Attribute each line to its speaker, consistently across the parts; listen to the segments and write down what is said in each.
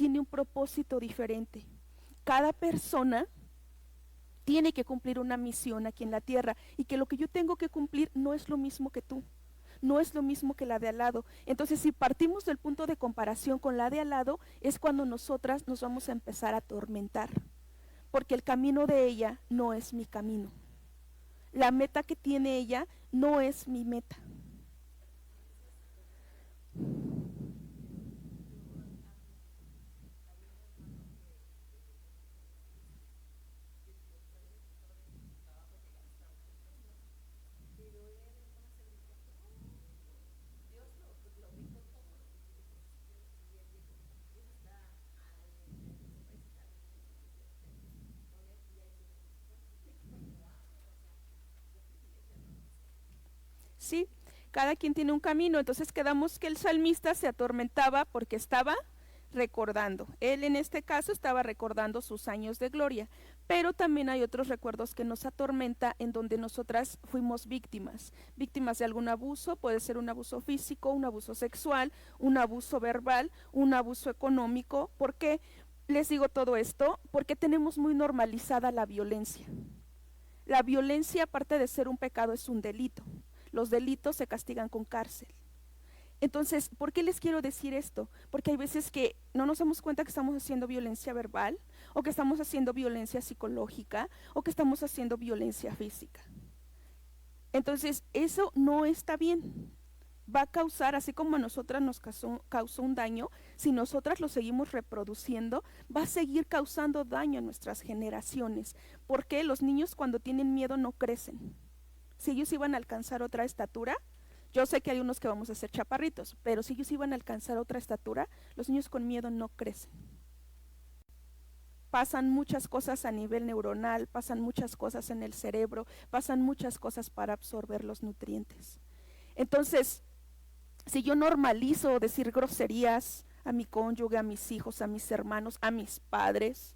Speaker 1: tiene un propósito diferente. Cada persona tiene que cumplir una misión aquí en la tierra y que lo que yo tengo que cumplir no es lo mismo que tú, no es lo mismo que la de al lado. Entonces, si partimos del punto de comparación con la de al lado, es cuando nosotras nos vamos a empezar a atormentar, porque el camino de ella no es mi camino. La meta que tiene ella no es mi meta. Sí, cada quien tiene un camino, entonces quedamos que el salmista se atormentaba porque estaba recordando. Él en este caso estaba recordando sus años de gloria, pero también hay otros recuerdos que nos atormenta en donde nosotras fuimos víctimas, víctimas de algún abuso, puede ser un abuso físico, un abuso sexual, un abuso verbal, un abuso económico. ¿Por qué les digo todo esto? Porque tenemos muy normalizada la violencia. La violencia, aparte de ser un pecado, es un delito. Los delitos se castigan con cárcel. Entonces, ¿por qué les quiero decir esto? Porque hay veces que no nos damos cuenta que estamos haciendo violencia verbal, o que estamos haciendo violencia psicológica, o que estamos haciendo violencia física. Entonces, eso no está bien. Va a causar, así como a nosotras nos causó un daño, si nosotras lo seguimos reproduciendo, va a seguir causando daño a nuestras generaciones. Porque los niños cuando tienen miedo no crecen. Si ellos iban a alcanzar otra estatura, yo sé que hay unos que vamos a ser chaparritos, pero si ellos iban a alcanzar otra estatura, los niños con miedo no crecen. Pasan muchas cosas a nivel neuronal, pasan muchas cosas en el cerebro, pasan muchas cosas para absorber los nutrientes. Entonces, si yo normalizo decir groserías a mi cónyuge, a mis hijos, a mis hermanos, a mis padres,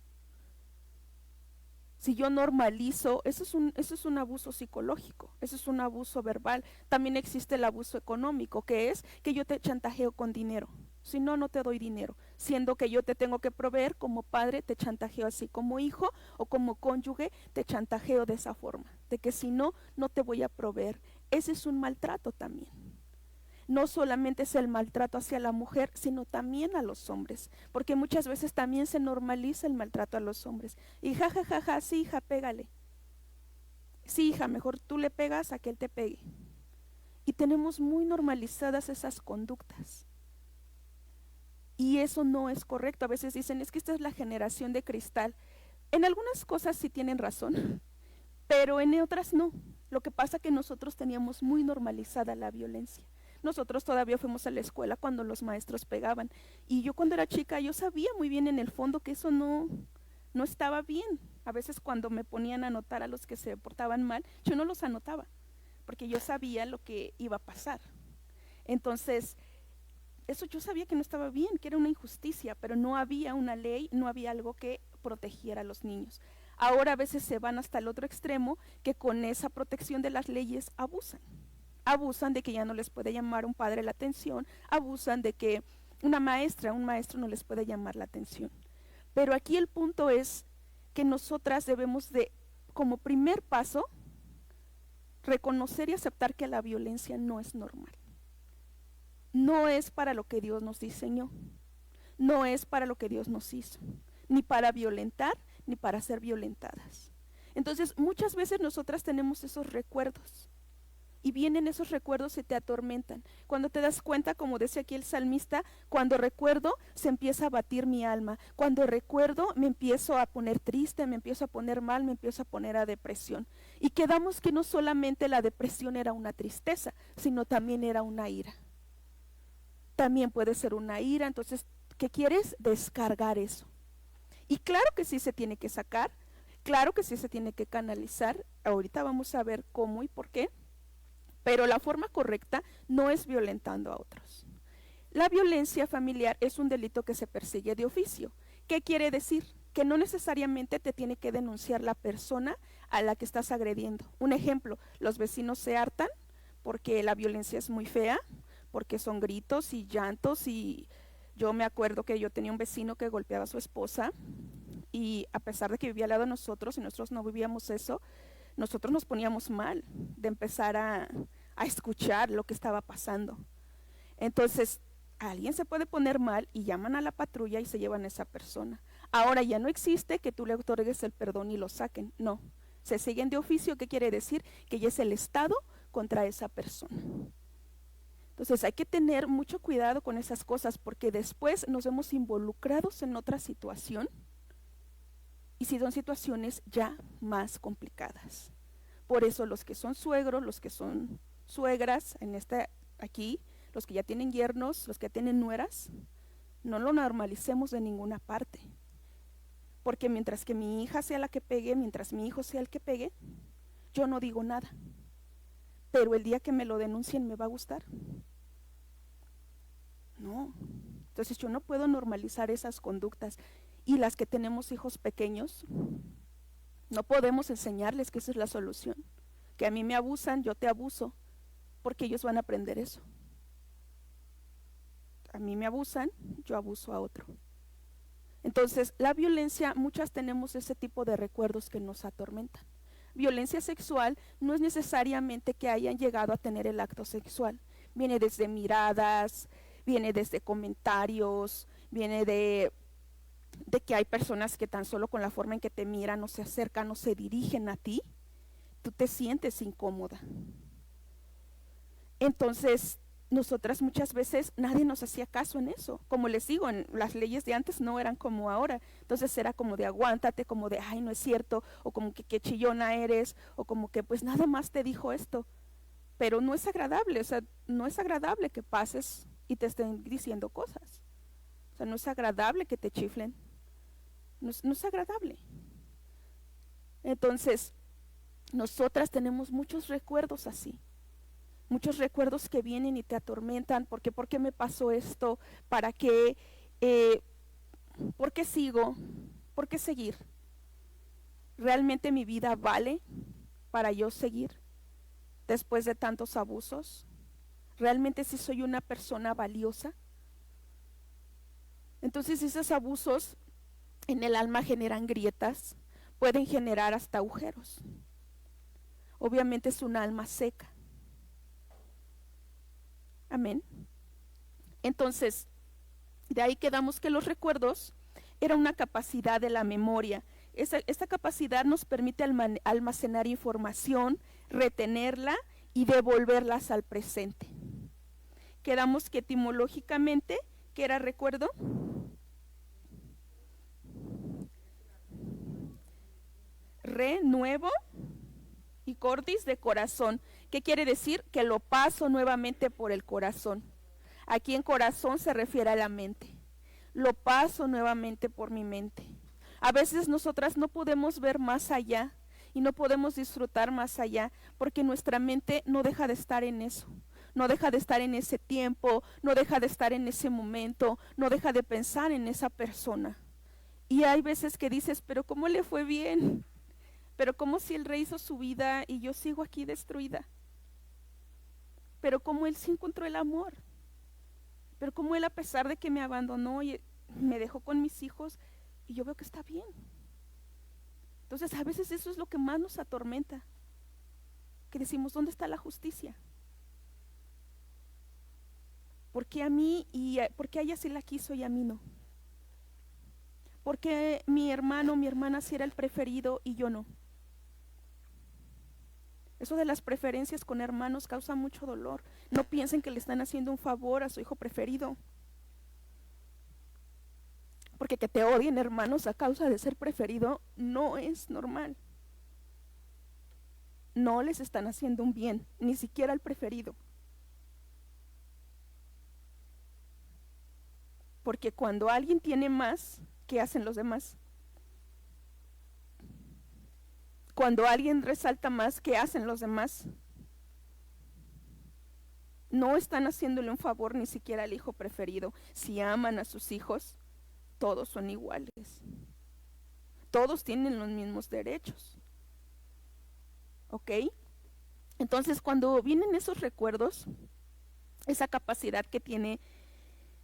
Speaker 1: si yo normalizo, eso es un abuso psicológico, eso es un abuso verbal. También existe el abuso económico, que es que yo te chantajeo con dinero. Si no, no te doy dinero. Siendo que yo te tengo que proveer, como padre te chantajeo así, como hijo o como cónyuge te chantajeo de esa forma, de que si no, no te voy a proveer. Ese es un maltrato también. No solamente es el maltrato hacia la mujer, sino también a los hombres, porque muchas veces también se normaliza el maltrato a los hombres. Y ja, sí hija, pégale. Sí hija, mejor tú le pegas a que él te pegue. Y tenemos muy normalizadas esas conductas. Y eso no es correcto. A veces dicen, es que esta es la generación de cristal. En algunas cosas sí tienen razón, pero en otras no. Lo que pasa es que nosotros teníamos muy normalizada la violencia. Nosotros todavía fuimos a la escuela cuando los maestros pegaban. Y yo cuando era chica, yo sabía muy bien en el fondo que eso no estaba bien. A veces cuando me ponían a anotar a los que se portaban mal, yo no los anotaba, porque yo sabía lo que iba a pasar. Entonces, eso yo sabía que no estaba bien, que era una injusticia, pero no había una ley, no había algo que protegiera a los niños. Ahora a veces se van hasta el otro extremo, que con esa protección de las leyes abusan de que ya no les puede llamar un padre la atención, abusan de que una maestra, un maestro no les puede llamar la atención. Pero aquí el punto es que nosotras debemos de, como primer paso, reconocer y aceptar que la violencia no es normal. No es para lo que Dios nos diseñó, no es para lo que Dios nos hizo, ni para violentar, ni para ser violentadas. Entonces, muchas veces nosotras tenemos esos recuerdos, y vienen esos recuerdos y te atormentan. Cuando te das cuenta, como decía aquí el salmista, cuando recuerdo se empieza a batir mi alma, cuando recuerdo me empiezo a poner triste, me empiezo a poner mal, me empiezo a poner a depresión. Y quedamos que no solamente la depresión era una tristeza, sino también era una ira. También puede ser una ira. Entonces, ¿qué quieres? Descargar eso. Y claro que sí se tiene que sacar, claro que sí se tiene que canalizar. Ahorita vamos a ver cómo y por qué. Pero la forma correcta no es violentando a otros. La violencia familiar es un delito que se persigue de oficio. ¿Qué quiere decir? Que no necesariamente te tiene que denunciar la persona a la que estás agrediendo. Un ejemplo, los vecinos se hartan porque la violencia es muy fea, porque son gritos y llantos y Yo me acuerdo que yo tenía un vecino que golpeaba a su esposa y a pesar de que vivía al lado de nosotros y nosotros no vivíamos eso, nosotros nos poníamos mal de empezar a escuchar lo que estaba pasando. Entonces, alguien se puede poner mal y llaman a la patrulla y se llevan a esa persona. Ahora ya no existe que tú le otorgues el perdón y lo saquen, no. Se siguen de oficio, ¿qué quiere decir? Que ya es el Estado contra esa persona. Entonces hay que tener mucho cuidado con esas cosas porque después nos vemos involucrados en otra situación y si son situaciones ya más complicadas. Por eso los que son suegros, los que son suegras, aquí, los que ya tienen yernos, los que tienen nueras, no lo normalicemos de ninguna parte. Porque mientras que mi hija sea la que pegue, mientras mi hijo sea el que pegue, yo no digo nada. Pero el día que me lo denuncien, ¿me va a gustar? No. Entonces yo no puedo normalizar esas conductas. Y las que tenemos hijos pequeños, no podemos enseñarles que esa es la solución. Que a mí me abusan, yo te abuso, porque ellos van a aprender eso. A mí me abusan, yo abuso a otro. Entonces, la violencia, muchas tenemos ese tipo de recuerdos que nos atormentan. Violencia sexual no es necesariamente que hayan llegado a tener el acto sexual. Viene desde miradas, viene desde comentarios, viene de que hay personas que tan solo con la forma en que te miran o se acercan o se dirigen a ti, tú te sientes incómoda. Entonces, nosotras muchas veces nadie nos hacía caso en eso. Como les digo, en las leyes de antes no eran como ahora. Entonces era como de aguántate, como de ay, no es cierto, o como que qué chillona eres, o como que pues nada más te dijo esto. Pero no es agradable, o sea, no es agradable que pases y te estén diciendo cosas. O sea, no es agradable que te chiflen. No es agradable. Entonces, nosotras tenemos muchos recuerdos así. Muchos recuerdos que vienen y te atormentan, ¿por qué me pasó esto? ¿Para qué? ¿Por qué sigo? ¿Por qué seguir? ¿Realmente mi vida vale para yo seguir después de tantos abusos? ¿Realmente sí soy una persona valiosa? Entonces esos abusos en el alma generan grietas, pueden generar hasta agujeros. Obviamente es un alma seca. Amén. Entonces, de ahí quedamos que los recuerdos era una capacidad de la memoria. Esta capacidad nos permite almacenar información, retenerla y devolverlas al presente. Quedamos que etimológicamente, ¿qué era recuerdo? Nuevo y cordis de corazón. ¿Qué quiere decir? Que lo paso nuevamente por el corazón. Aquí en corazón se refiere a la mente. Lo paso nuevamente por mi mente. A veces nosotras no podemos ver más allá y no podemos disfrutar más allá porque nuestra mente no deja de estar en eso. No deja de estar en ese tiempo, no deja de estar en ese momento, no deja de pensar en esa persona. Y hay veces que dices, pero ¿cómo le fue bien? Pero como si el rey hizo su vida y yo sigo aquí destruida. Pero como él sí encontró el amor. Pero como él, a pesar de que me abandonó y me dejó con mis hijos, y yo veo que está bien. Entonces a veces eso es lo que más nos atormenta. Que decimos, ¿dónde está la justicia? ¿Por qué a mí por qué a ella sí la quiso y a mí no? ¿Por qué mi hermano, mi hermana sí era el preferido y yo no? Eso de las preferencias con hermanos causa mucho dolor. No piensen que le están haciendo un favor a su hijo preferido. Porque que te odien hermanos a causa de ser preferido no es normal. No les están haciendo un bien, ni siquiera al preferido. Porque cuando alguien tiene más, ¿qué hacen los demás? Cuando alguien resalta más, ¿qué hacen los demás? No están haciéndole un favor ni siquiera al hijo preferido. Si aman a sus hijos, todos son iguales. Todos tienen los mismos derechos. ¿Ok? Entonces, cuando vienen esos recuerdos, esa capacidad que tiene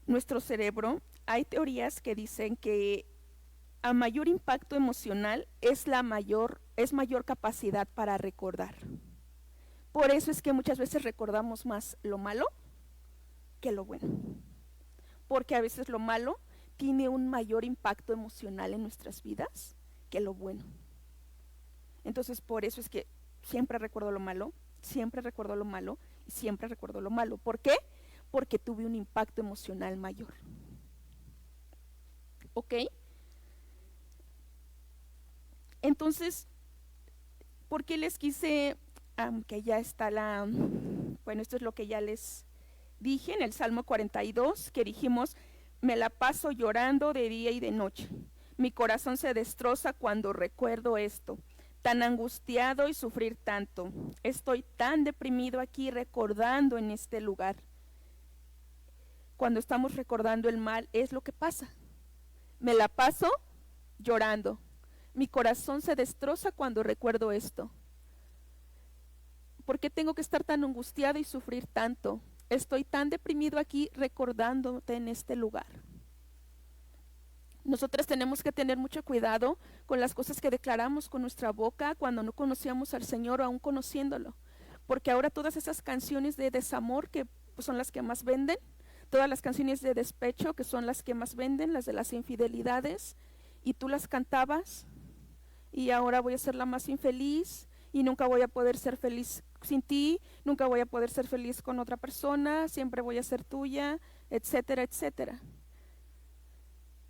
Speaker 1: nuestro cerebro, hay teorías que dicen que a mayor impacto emocional es mayor capacidad para recordar. Por eso es que muchas veces recordamos más lo malo que lo bueno. Porque a veces lo malo tiene un mayor impacto emocional en nuestras vidas que lo bueno. Entonces, por eso es que siempre recuerdo lo malo, siempre recuerdo lo malo y siempre recuerdo lo malo. ¿Por qué? Porque tuve un impacto emocional mayor. ¿Ok? Entonces, ¿por qué les quise, que ya está bueno, esto es lo que ya les dije en el Salmo 42, que dijimos, me la paso llorando de día y de noche. Mi corazón se destroza cuando recuerdo esto. Tan angustiado y sufrir tanto. Estoy tan deprimido aquí recordando en este lugar. Cuando estamos recordando el mal, es lo que pasa. Me la paso llorando. Mi corazón se destroza cuando recuerdo esto. ¿Por qué tengo que estar tan angustiado y sufrir tanto? Estoy tan deprimido aquí recordándote en este lugar. Nosotras tenemos que tener mucho cuidado con las cosas que declaramos con nuestra boca cuando no conocíamos al Señor o aún conociéndolo. Porque ahora todas esas canciones de desamor que pues, son las que más venden, todas las canciones de despecho que son las que más venden, las de las infidelidades, y tú las cantabas y ahora voy a ser la más infeliz y nunca voy a poder ser feliz sin ti, nunca voy a poder ser feliz con otra persona, siempre voy a ser tuya, etcétera, etcétera.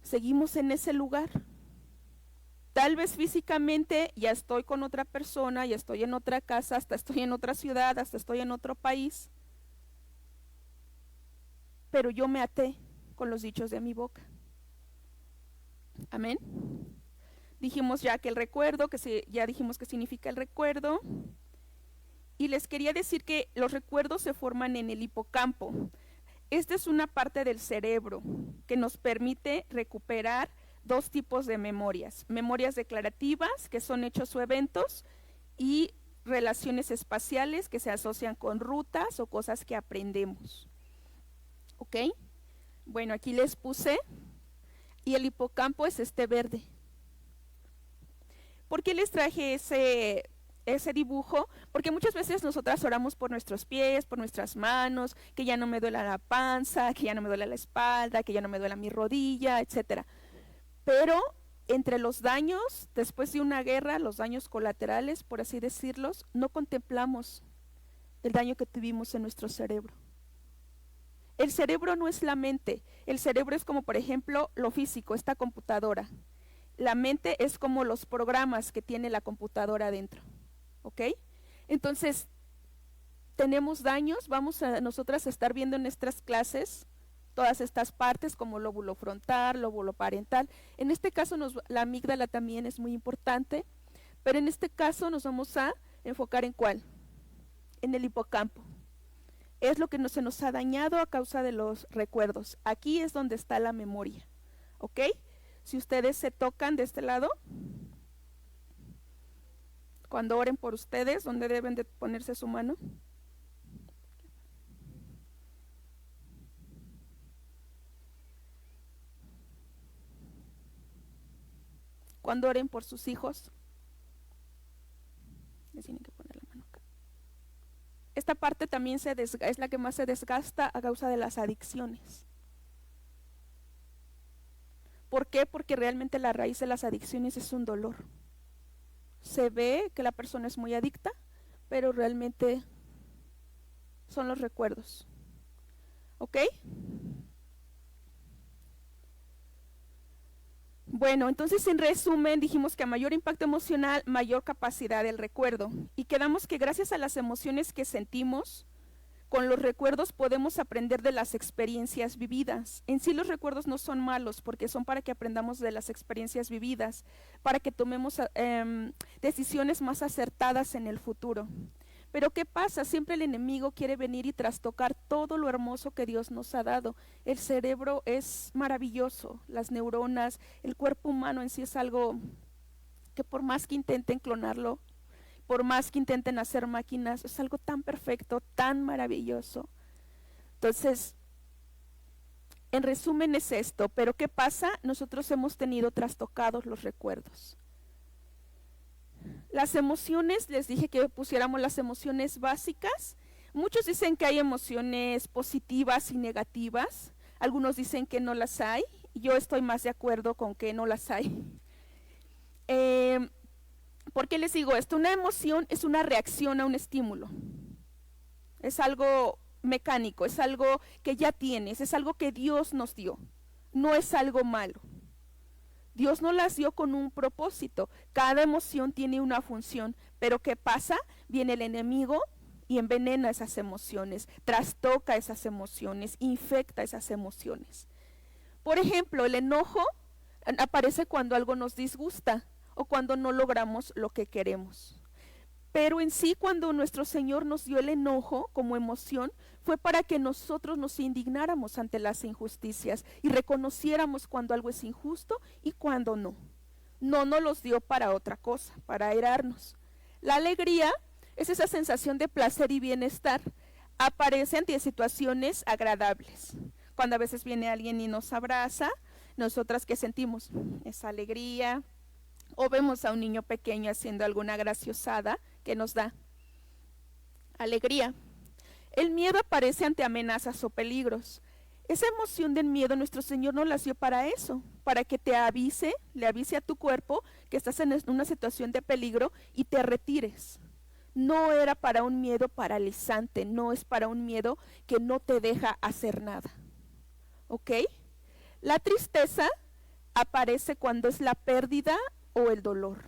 Speaker 1: Seguimos en ese lugar. Tal vez físicamente ya estoy con otra persona, ya estoy en otra casa, hasta estoy en otra ciudad, hasta estoy en otro país, pero yo me até con los dichos de mi boca. Amén. Dijimos ya que el recuerdo, ya dijimos que significa el recuerdo. Y les quería decir que los recuerdos se forman en el hipocampo. Esta es una parte del cerebro que nos permite recuperar dos tipos de memorias. Memorias declarativas, que son hechos o eventos, y relaciones espaciales que se asocian con rutas o cosas que aprendemos. ¿Ok? Bueno, aquí les puse, y el hipocampo es este verde. ¿Por qué les traje ese dibujo? Porque muchas veces nosotras oramos por nuestros pies, por nuestras manos, que ya no me duela la panza, que ya no me duela la espalda, que ya no me duela mi rodilla, etcétera. Pero entre los daños, después de una guerra, los daños colaterales, por así decirlos, no contemplamos el daño que tuvimos en nuestro cerebro. El cerebro no es la mente, el cerebro es como por ejemplo lo físico, esta computadora. La mente es como los programas que tiene la computadora adentro. ¿Ok? Entonces, tenemos daños, vamos a nosotras a estar viendo en nuestras clases todas estas partes como lóbulo frontal, lóbulo parental. En este caso la amígdala también es muy importante, pero en este caso nos vamos a enfocar en ¿cuál? En el hipocampo. Es lo que se nos ha dañado a causa de los recuerdos. Aquí es donde está la memoria. ¿Ok? Si ustedes se tocan de este lado, cuando oren por ustedes, ¿dónde deben de ponerse su mano? Cuando oren por sus hijos, les tienen que poner la mano acá. Esta parte también es la que más se desgasta a causa de las adicciones. ¿Por qué? Porque realmente la raíz de las adicciones es un dolor. Se ve que la persona es muy adicta, pero realmente son los recuerdos. ¿Ok? Bueno, entonces en resumen dijimos que a mayor impacto emocional, mayor capacidad del recuerdo. Y quedamos que gracias a las emociones que sentimos, con los recuerdos podemos aprender de las experiencias vividas. En sí los recuerdos no son malos porque son para que aprendamos de las experiencias vividas, para que tomemos decisiones más acertadas en el futuro. Pero ¿qué pasa? Siempre el enemigo quiere venir y trastocar todo lo hermoso que Dios nos ha dado. El cerebro es maravilloso, las neuronas, el cuerpo humano en sí es algo que por más que intenten clonarlo, por más que intenten hacer máquinas, es algo tan perfecto, tan maravilloso. Entonces, En resumen es esto, pero ¿qué pasa? Nosotros hemos tenido trastocados los recuerdos. Las emociones, les dije que pusiéramos las emociones básicas. Muchos dicen que hay emociones positivas y negativas. Algunos dicen que no las hay. Yo estoy más de acuerdo con que no las hay. ¿Por qué les digo esto? Una emoción es una reacción a un estímulo. Es algo mecánico, es algo que ya tienes, es algo que Dios nos dio. No es algo malo. Dios no las dio con un propósito. Cada emoción tiene una función. Pero ¿qué pasa? Viene el enemigo y envenena esas emociones, trastoca esas emociones, infecta esas emociones. Por ejemplo, el enojo aparece cuando algo nos disgusta o cuando no logramos lo que queremos. Pero en sí, cuando nuestro Señor nos dio el enojo como emoción, fue para que nosotros nos indignáramos ante las injusticias y reconociéramos cuando algo es injusto y cuando no. No nos los dio para otra cosa, para airarnos. La alegría es esa sensación de placer y bienestar. Aparece ante situaciones agradables. Cuando a veces viene alguien y nos abraza, nosotras ¿qué sentimos? Esa alegría. O vemos a un niño pequeño haciendo alguna graciosada que nos da alegría. El miedo aparece ante amenazas o peligros. Esa emoción del miedo nuestro Señor nos la dio para eso, para que te avise, le avise a tu cuerpo que estás en una situación de peligro y te retires. No era para un miedo paralizante, no es para un miedo que no te deja hacer nada. ¿Ok? La tristeza aparece cuando es la pérdida o el dolor.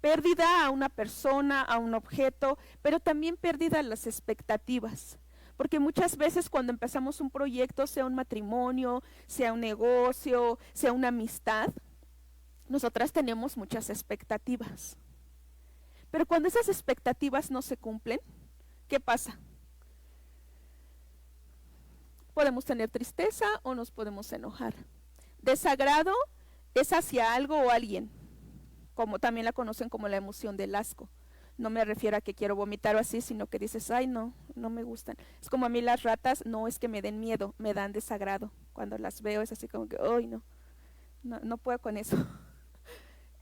Speaker 1: Pérdida a una persona, a un objeto, pero también pérdida a las expectativas. Porque muchas veces cuando empezamos un proyecto, sea un matrimonio, sea un negocio, sea una amistad, nosotras tenemos muchas expectativas. Pero cuando esas expectativas no se cumplen, ¿qué pasa? Podemos tener tristeza o nos podemos enojar. Desagrado es hacia algo o alguien, como también la conocen como la emoción del asco. No me refiero a que quiero vomitar o así, sino que dices, ay no, no me gustan. Es como a mí las ratas, no es que me den miedo, me dan desagrado. Cuando las veo es así como que, ay no puedo con eso.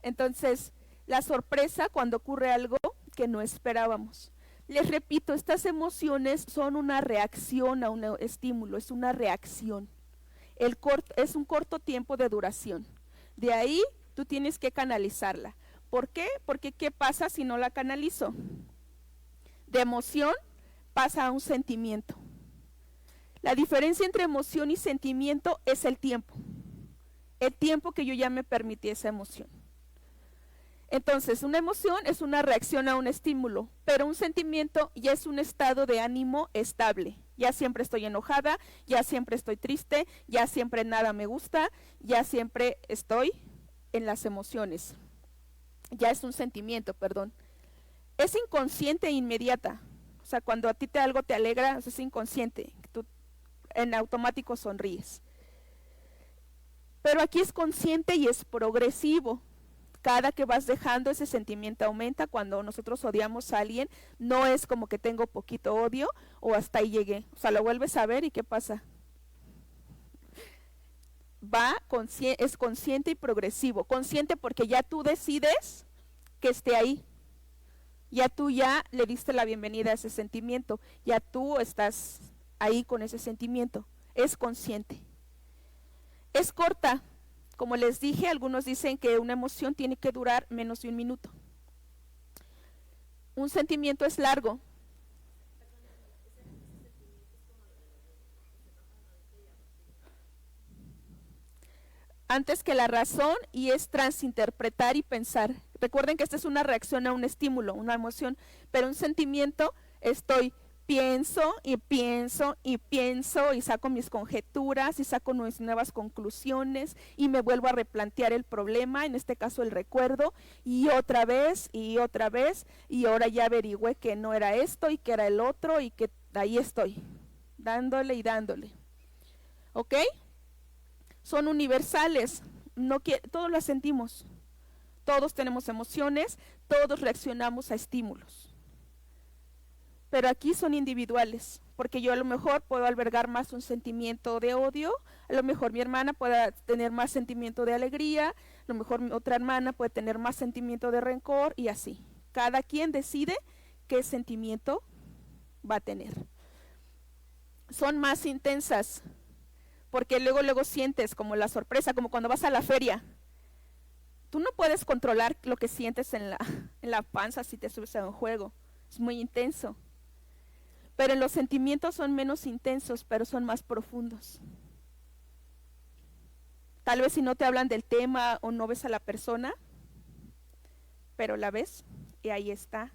Speaker 1: Entonces, la sorpresa cuando ocurre algo que no esperábamos. Les repito, estas emociones son una reacción a un estímulo, es una reacción. Es un corto tiempo de duración. De ahí tú tienes que canalizarla. ¿Por qué? Porque ¿qué pasa si no la canalizo? De emoción pasa a un sentimiento. La diferencia entre emoción y sentimiento es el tiempo. El tiempo que yo ya me permití esa emoción. Entonces, una emoción es una reacción a un estímulo, pero un sentimiento ya es un estado de ánimo estable. Ya siempre estoy enojada, ya siempre estoy triste, ya siempre nada me gusta, ya siempre estoy en las emociones. Ya es un sentimiento, perdón. Es inconsciente e inmediata. O sea, cuando a ti algo te alegra, es inconsciente. Tú en automático sonríes. Pero aquí es consciente y es progresivo. Cada que vas dejando ese sentimiento aumenta. Cuando nosotros odiamos a alguien, no es como que tengo poquito odio o hasta ahí llegué. O sea, lo vuelves a ver y ¿qué pasa? Es consciente y progresivo. Consciente porque ya tú decides que esté ahí. Ya tú ya le diste la bienvenida a ese sentimiento. Ya tú estás ahí con ese sentimiento. Es consciente. Es corta. Como les dije, algunos dicen que una emoción tiene que durar menos de 1 minuto. Un sentimiento es largo. Antes que la razón, y es transinterpretar y pensar. Recuerden que esta es una reacción a un estímulo, una emoción, pero un sentimiento, pienso y pienso y pienso y saco mis conjeturas y saco mis nuevas conclusiones y me vuelvo a replantear el problema, en este caso el recuerdo, y otra vez y otra vez, y ahora ya averigüé que no era esto y que era el otro y que ahí estoy, dándole y dándole. ¿Ok? Son universales, todos las sentimos, todos tenemos emociones, todos reaccionamos a estímulos. pero aquí son individuales, porque yo a lo mejor puedo albergar más un sentimiento de odio, a lo mejor mi hermana pueda tener más sentimiento de alegría, a lo mejor mi otra hermana puede tener más sentimiento de rencor y así. Cada quien decide qué sentimiento va a tener. Son más intensas, porque luego sientes como la sorpresa, como cuando vas a la feria. Tú no puedes controlar lo que sientes en la panza si te subes a un juego, es muy intenso. Pero los sentimientos son menos intensos, pero son más profundos. Tal vez si no te hablan del tema o no ves a la persona, pero la ves y ahí está,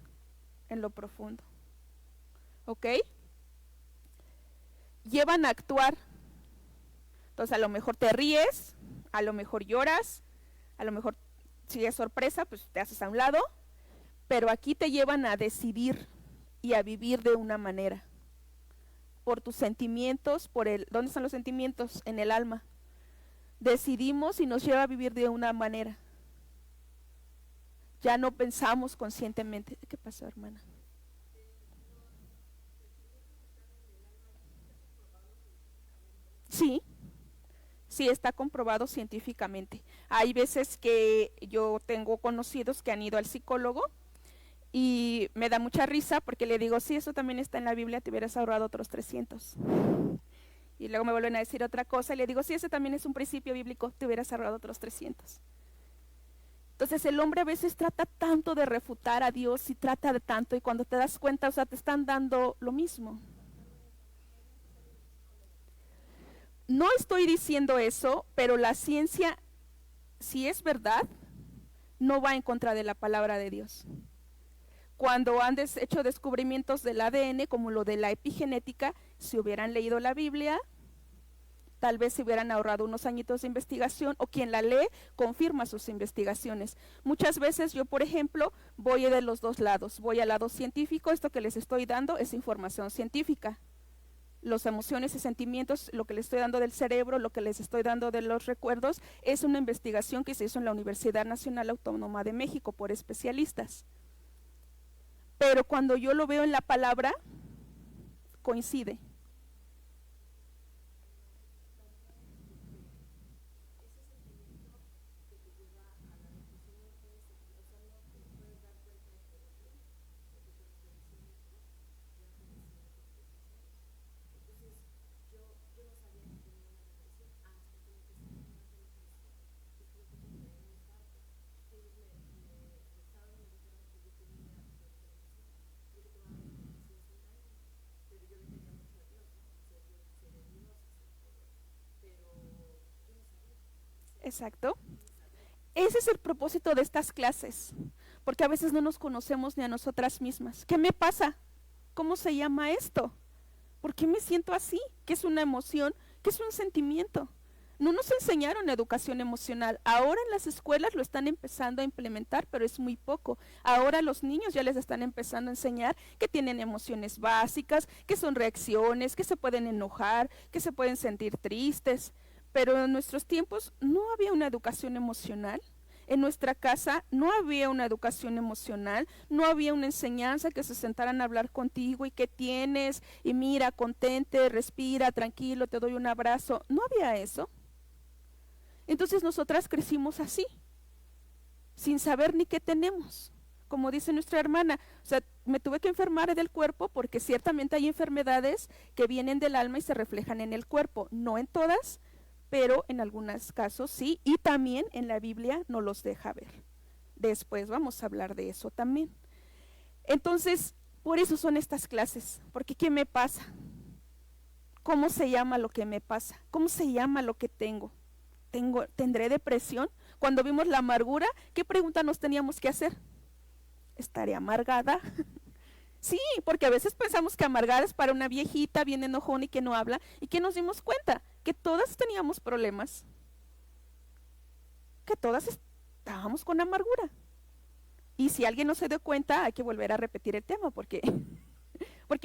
Speaker 1: en lo profundo. ¿Ok? Llevan a actuar. Entonces a lo mejor te ríes, a lo mejor lloras, a lo mejor si es sorpresa, pues te haces a un lado, pero aquí te llevan a decidir y a vivir de una manera. Por tus sentimientos, ¿dónde están los sentimientos? En el alma. Decidimos y nos lleva a vivir de una manera. Ya no pensamos conscientemente. ¿Qué pasó, hermana? Sí, sí está comprobado científicamente. Hay veces que yo tengo conocidos que han ido al psicólogo y me da mucha risa porque le digo, sí, eso también está en la Biblia, te hubieras ahorrado otros 300. Y luego me vuelven a decir otra cosa y le digo, sí, ese también es un principio bíblico, te hubieras ahorrado otros 300. Entonces el hombre a veces trata tanto de refutar a Dios y trata de tanto, y cuando te das cuenta, o sea, te están dando lo mismo. No estoy diciendo eso, pero la ciencia, si es verdad, no va en contra de la palabra de Dios. Cuando han hecho descubrimientos del ADN, como lo de la epigenética, si hubieran leído la Biblia, tal vez se hubieran ahorrado unos añitos de investigación, o quien la lee confirma sus investigaciones. Muchas veces yo, por ejemplo, voy de los dos lados. Voy al lado científico, esto que les estoy dando es información científica. Las emociones y sentimientos, lo que les estoy dando del cerebro, lo que les estoy dando de los recuerdos, es una investigación que se hizo en la Universidad Nacional Autónoma de México por especialistas. Pero cuando yo lo veo en la palabra, coincide. Exacto. Ese es el propósito de estas clases, porque a veces no nos conocemos ni a nosotras mismas. ¿Qué me pasa? ¿Cómo se llama esto? ¿Por qué me siento así? ¿Qué es una emoción? ¿Qué es un sentimiento? No nos enseñaron educación emocional. Ahora en las escuelas lo están empezando a implementar, pero es muy poco. Ahora a los niños ya les están empezando a enseñar que tienen emociones básicas, que son reacciones, que se pueden enojar, que se pueden sentir tristes. Pero en nuestros tiempos no había una educación emocional. En nuestra casa no había una educación emocional, no había una enseñanza que se sentaran a hablar contigo y qué tienes, y mira, contente, respira, tranquilo, te doy un abrazo. No había eso. Entonces nosotras crecimos así, sin saber ni qué tenemos. Como dice nuestra hermana, o sea, me tuve que enfermar del cuerpo porque ciertamente hay enfermedades que vienen del alma y se reflejan en el cuerpo, no en todas, pero en algunos casos sí, y también en la Biblia nos los deja ver. Después vamos a hablar de eso también. Entonces, por eso son estas clases, porque ¿qué me pasa? ¿Cómo se llama lo que me pasa? ¿Cómo se llama lo que tengo? ¿Tendré depresión? Cuando vimos la amargura, ¿qué pregunta nos teníamos que hacer? ¿Estaré amargada? Sí, porque a veces pensamos que amargada es para una viejita bien enojona y que no habla, y que nos dimos cuenta que todas teníamos problemas, que todas estábamos con amargura. Y si alguien no se dio cuenta, hay que volver a repetir el tema, porque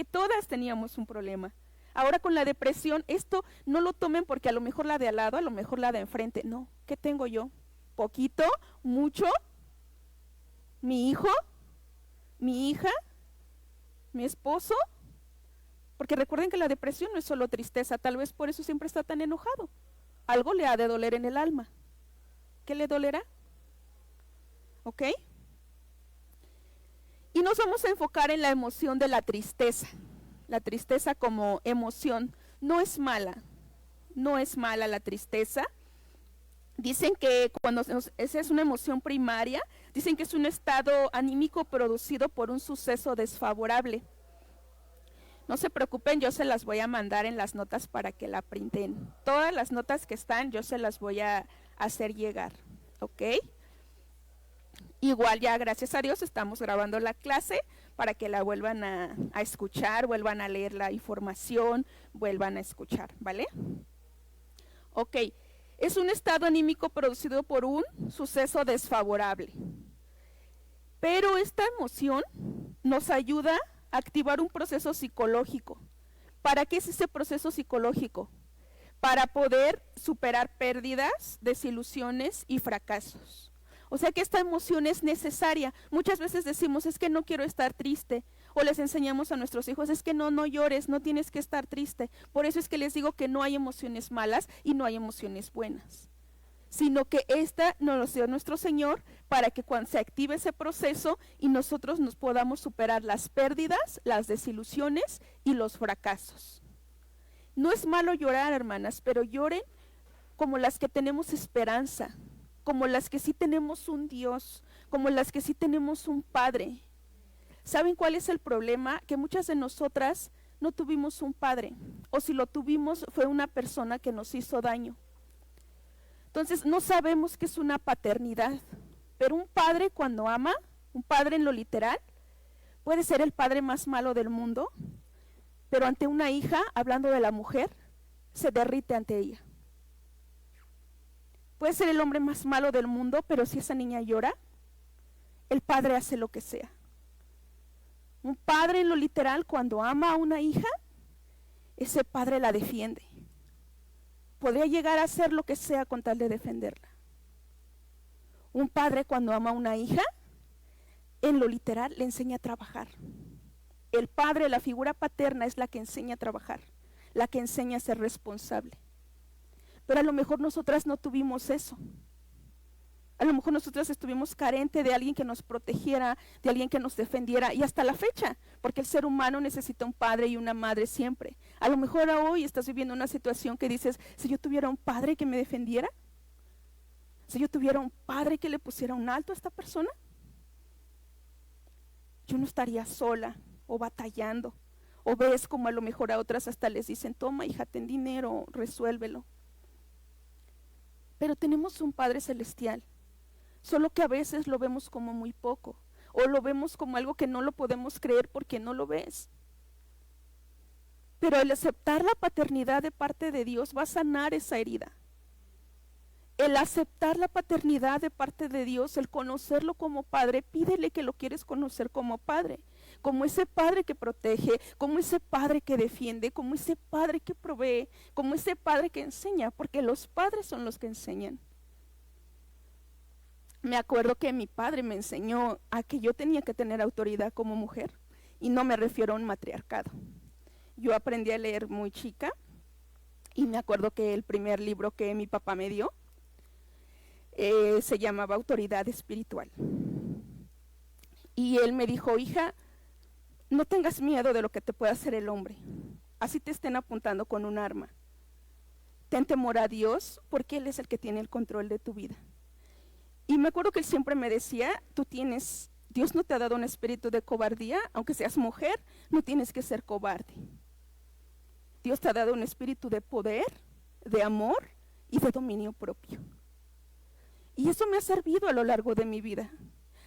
Speaker 1: todas teníamos un problema. Ahora con la depresión, esto no lo tomen porque a lo mejor la de al lado, a lo mejor la de enfrente. No, ¿qué tengo yo? ¿Poquito? ¿Mucho? ¿Mi hijo? ¿Mi hija? mi esposo, porque recuerden que la depresión no es solo tristeza, tal vez por eso siempre está tan enojado. Algo le ha de doler en el alma. ¿Qué le dolerá? ¿Ok? Y nos vamos a enfocar en la emoción de la tristeza. La tristeza como emoción no es mala, no es mala la tristeza. Dicen que cuando esa es una emoción primaria, dicen que es un estado anímico producido por un suceso desfavorable. No se preocupen, yo se las voy a mandar en las notas para que la printen. Todas las notas que están, yo se las voy a hacer llegar, ¿ok? Igual ya, gracias a Dios, estamos grabando la clase para que la vuelvan a escuchar, vuelvan a leer la información, vuelvan a escuchar, ¿vale? Ok, es un estado anímico producido por un suceso desfavorable. Pero esta emoción nos ayuda a activar un proceso psicológico. ¿Para qué es ese proceso psicológico? Para poder superar pérdidas, desilusiones y fracasos. O sea que esta emoción es necesaria. Muchas veces decimos, es que no quiero estar triste. O les enseñamos a nuestros hijos, es que no llores, no tienes que estar triste. Por eso es que les digo que no hay emociones malas y no hay emociones buenas. Sino que esta nos dio nuestro Señor para que cuando se active ese proceso y nosotros nos podamos superar las pérdidas, las desilusiones y los fracasos. No es malo llorar, hermanas, pero lloren como las que tenemos esperanza, como las que sí tenemos un Dios, como las que sí tenemos un Padre. ¿Saben cuál es el problema? Que muchas de nosotras no tuvimos un padre, o si lo tuvimos fue una persona que nos hizo daño. Entonces no sabemos qué es una paternidad, pero un padre cuando ama, un padre en lo literal, puede ser el padre más malo del mundo, pero ante una hija, hablando de la mujer, se derrite ante ella. Puede ser el hombre más malo del mundo, pero si esa niña llora, el padre hace lo que sea. Un padre en lo literal, cuando ama a una hija, ese padre la defiende. Podría llegar a hacer lo que sea con tal de defenderla. Un padre cuando ama a una hija, en lo literal le enseña a trabajar. El padre, la figura paterna, es la que enseña a trabajar, la que enseña a ser responsable. Pero a lo mejor nosotras no tuvimos eso. A lo mejor nosotras estuvimos carentes de alguien que nos protegiera, de alguien que nos defendiera, y hasta la fecha, porque el ser humano necesita un padre y una madre siempre. A lo mejor hoy estás viviendo una situación que dices, si yo tuviera un padre que me defendiera, si yo tuviera un padre que le pusiera un alto a esta persona, yo no estaría sola o batallando. O ves como a lo mejor a otras hasta les dicen, toma hija, ten dinero, resuélvelo. Pero tenemos un Padre celestial, solo que a veces lo vemos como muy poco, o lo vemos como algo que no lo podemos creer porque no lo ves. Pero el aceptar la paternidad de parte de Dios va a sanar esa herida. El aceptar la paternidad de parte de Dios, el conocerlo como Padre, pídele que lo quieres conocer como Padre, como ese Padre que protege, como ese Padre que defiende, como ese Padre que provee, como ese Padre que enseña, porque los padres son los que enseñan. Me acuerdo que mi padre me enseñó a que yo tenía que tener autoridad como mujer, y no me refiero a un matriarcado. Yo aprendí a leer muy chica, y me acuerdo que el primer libro que mi papá me dio, se llamaba Autoridad Espiritual. Y él me dijo, hija, no tengas miedo de lo que te pueda hacer el hombre, así te estén apuntando con un arma. Ten temor a Dios, porque Él es el que tiene el control de tu vida. Y me acuerdo que él siempre me decía, Dios no te ha dado un espíritu de cobardía, aunque seas mujer, no tienes que ser cobarde. Dios te ha dado un espíritu de poder, de amor y de dominio propio. Y eso me ha servido a lo largo de mi vida.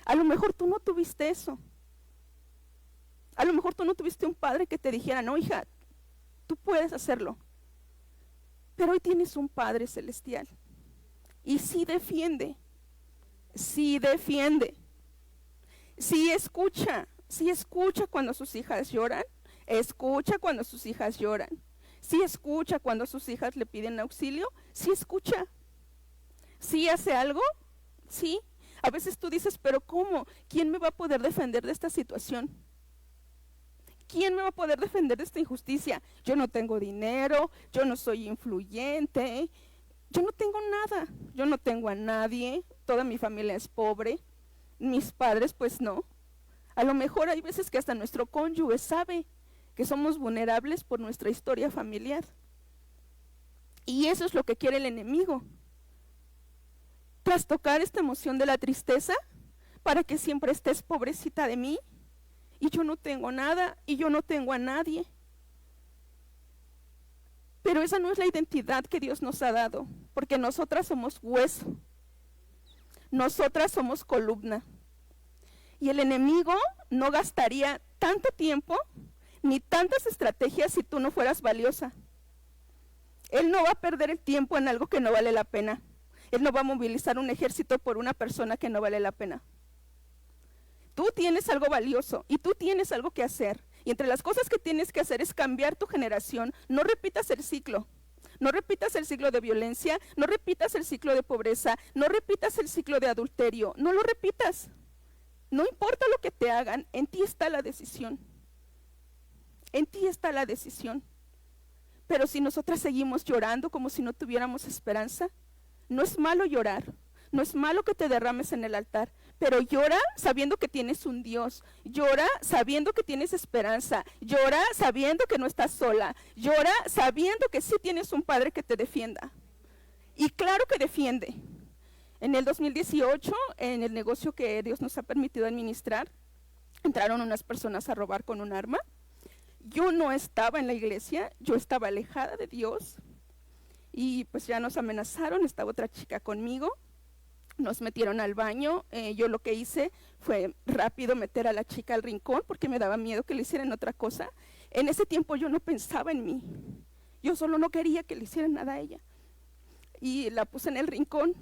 Speaker 1: A lo mejor tú no tuviste eso. A lo mejor tú no tuviste un padre que te dijera, no hija, tú puedes hacerlo. Pero hoy tienes un Padre celestial. Y sí defiende. Sí defiende. Sí escucha cuando sus hijas lloran. Escucha cuando sus hijas lloran. Sí escucha cuando sus hijas le piden auxilio. Sí escucha. ¿Sí hace algo? Sí. A veces tú dices, pero ¿cómo? ¿Quién me va a poder defender de esta situación? ¿quién me va a poder defender de esta injusticia? Yo no tengo dinero, yo no soy influyente, yo no tengo nada, yo no tengo a nadie, toda mi familia es pobre, mis padres pues no. A lo mejor hay veces que hasta nuestro cónyuge sabe que somos vulnerables por nuestra historia familiar. Y eso es lo que quiere el enemigo. Trastocar esta emoción de la tristeza para que siempre estés pobrecita de mí y yo no tengo nada y yo no tengo a nadie. Pero esa no es la identidad que Dios nos ha dado, porque nosotras somos hueso, nosotras somos columna. Y el enemigo no gastaría tanto tiempo ni tantas estrategias si tú no fueras valiosa. Él no va a perder el tiempo en algo que no vale la pena. Él no va a movilizar un ejército por una persona que no vale la pena. Tú tienes algo valioso y tú tienes algo que hacer. Y entre las cosas que tienes que hacer es cambiar tu generación. No repitas el ciclo. No repitas el ciclo de violencia, no repitas el ciclo de pobreza, no repitas el ciclo de adulterio. No lo repitas. No importa lo que te hagan, en ti está la decisión. En ti está la decisión. Pero si nosotras seguimos llorando como si no tuviéramos esperanza, no es malo llorar, no es malo que te derrames en el altar, pero llora sabiendo que tienes un Dios, llora sabiendo que tienes esperanza, llora sabiendo que no estás sola, llora sabiendo que sí tienes un Padre que te defienda. Y claro que defiende. En el 2018, en el negocio que Dios nos ha permitido administrar, entraron unas personas a robar con un arma. Yo no estaba en la iglesia, yo estaba alejada de Dios y pues ya nos amenazaron, estaba otra chica conmigo, nos metieron al baño, yo lo que hice fue rápido meter a la chica al rincón porque me daba miedo que le hicieran otra cosa. En ese tiempo yo no pensaba en mí, yo solo no quería que le hicieran nada a ella y la puse en el rincón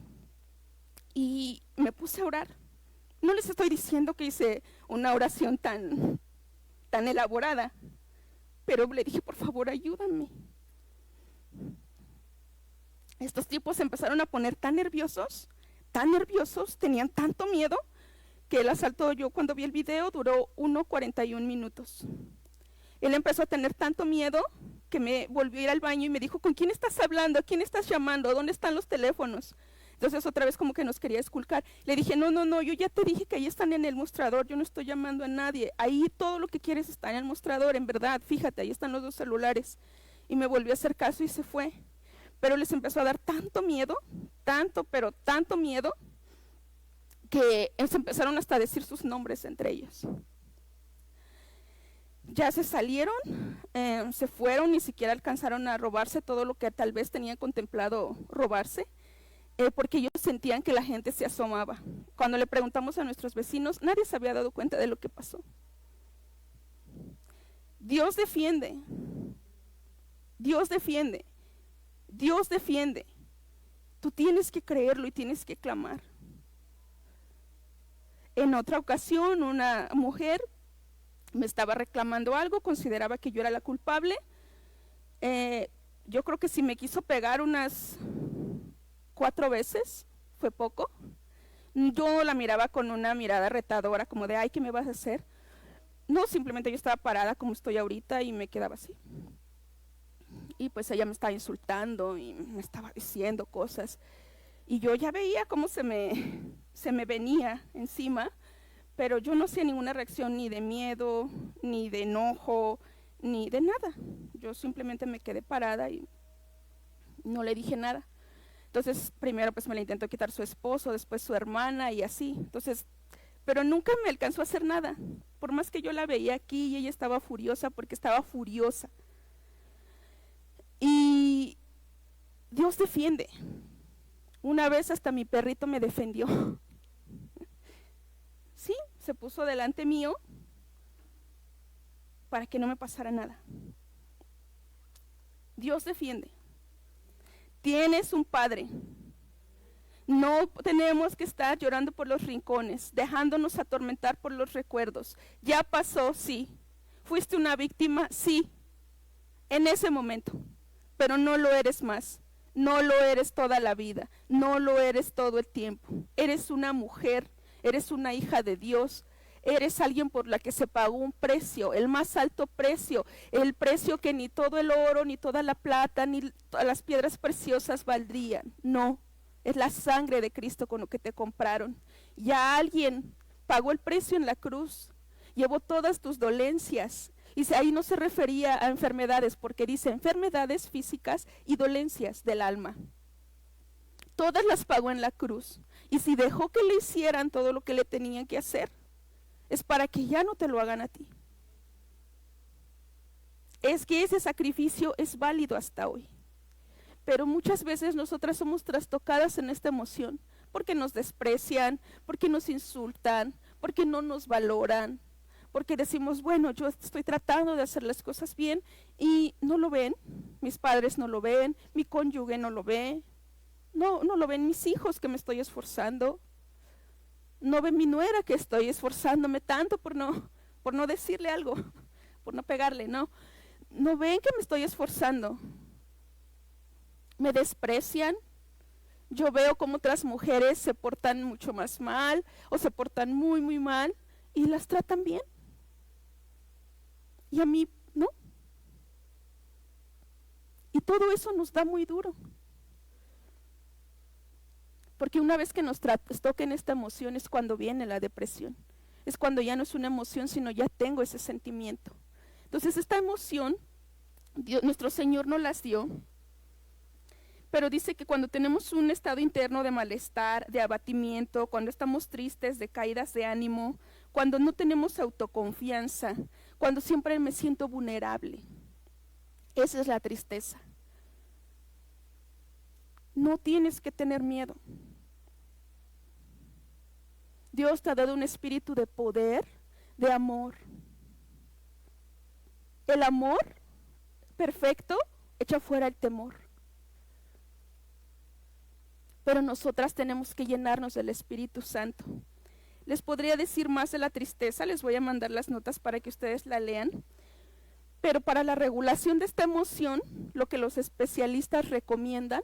Speaker 1: y me puse a orar. No les estoy diciendo que hice una oración tan elaborada, pero le dije, por favor, ayúdame. Estos tipos se empezaron a poner tan nerviosos, tenían tanto miedo, que el asalto, yo cuando vi el video, duró 1:41 minutos. Él empezó a tener tanto miedo que me volvió a ir al baño y me dijo, ¿con quién estás hablando? ¿A quién estás llamando? ¿Dónde están los teléfonos? Entonces otra vez como que nos quería esculcar. Le dije, no, yo ya te dije que ahí están en el mostrador, yo no estoy llamando a nadie. Ahí todo lo que quieres está en el mostrador, en verdad, fíjate, ahí están los 2 celulares. Y me volvió a hacer caso y se fue. Pero les empezó a dar tanto miedo, tanto miedo, que se empezaron hasta a decir sus nombres entre ellos. Ya se salieron, se fueron, ni siquiera alcanzaron a robarse todo lo que tal vez tenían contemplado robarse. Porque ellos sentían que la gente se asomaba. Cuando le preguntamos a nuestros vecinos, nadie se había dado cuenta de lo que pasó. Dios defiende, Dios defiende, Dios defiende. Tú tienes que creerlo y tienes que clamar. En otra ocasión, una mujer me estaba reclamando algo, consideraba que yo era la culpable. Yo creo que si me quiso pegar unas 4 veces, fue poco. Yo la miraba con una mirada retadora, como de, ay, ¿qué me vas a hacer? No, simplemente yo estaba parada como estoy ahorita y me quedaba así. Y pues ella me estaba insultando y me estaba diciendo cosas. Y yo ya veía cómo se me venía encima, pero yo no hacía ninguna reacción ni de miedo, ni de enojo, ni de nada. Yo simplemente me quedé parada y no le dije nada. Entonces, primero pues me la intentó quitar su esposo, después su hermana y así. Entonces, pero nunca me alcanzó a hacer nada. Por más que yo la veía aquí y ella estaba furiosa porque estaba furiosa. Y Dios defiende. Una vez hasta mi perrito me defendió. Sí, se puso delante mío para que no me pasara nada. Dios defiende. Tienes un Padre. No tenemos que estar llorando por los rincones, dejándonos atormentar por los recuerdos. Ya pasó, sí. Fuiste una víctima, sí. En ese momento. Pero no lo eres más. No lo eres toda la vida. No lo eres todo el tiempo. Eres una mujer. Eres una hija de Dios. Eres alguien por la que se pagó un precio, el más alto precio, el precio que ni todo el oro, ni toda la plata, ni todas las piedras preciosas valdrían. No, es la sangre de Cristo con lo que te compraron. Ya alguien pagó el precio en la cruz, llevó todas tus dolencias. Y ahí no se refería a enfermedades, porque dice enfermedades físicas y dolencias del alma. Todas las pagó en la cruz. Y si dejó que le hicieran todo lo que le tenían que hacer, es para que ya no te lo hagan a ti. Es que ese sacrificio es válido hasta hoy. Pero muchas veces nosotras somos trastocadas en esta emoción, porque nos desprecian, porque nos insultan, porque no nos valoran, porque decimos, bueno, yo estoy tratando de hacer las cosas bien y no lo ven, mis padres no lo ven, mi cónyuge no lo ve, no lo ven mis hijos que me estoy esforzando, no ven mi nuera que estoy esforzándome tanto por no decirle algo, por no pegarle, no ven que me estoy esforzando, me desprecian. Yo veo como otras mujeres se portan mucho más mal o se portan muy, muy mal y las tratan bien. Y a mí no. Y todo eso nos da muy duro. Porque una vez que nos toquen esta emoción es cuando viene la depresión. Es cuando ya no es una emoción, sino ya tengo ese sentimiento. Entonces esta emoción, nuestro Señor nos las dio. Pero dice que cuando tenemos un estado interno de malestar, de abatimiento, cuando estamos tristes, de caídas de ánimo, cuando no tenemos autoconfianza, cuando siempre me siento vulnerable, esa es la tristeza. No tienes que tener miedo. Dios te ha dado un espíritu de poder, de amor. El amor perfecto echa fuera el temor. Pero nosotras tenemos que llenarnos del Espíritu Santo. Les podría decir más de la tristeza, les voy a mandar las notas para que ustedes la lean. Pero para la regulación de esta emoción, lo que los especialistas recomiendan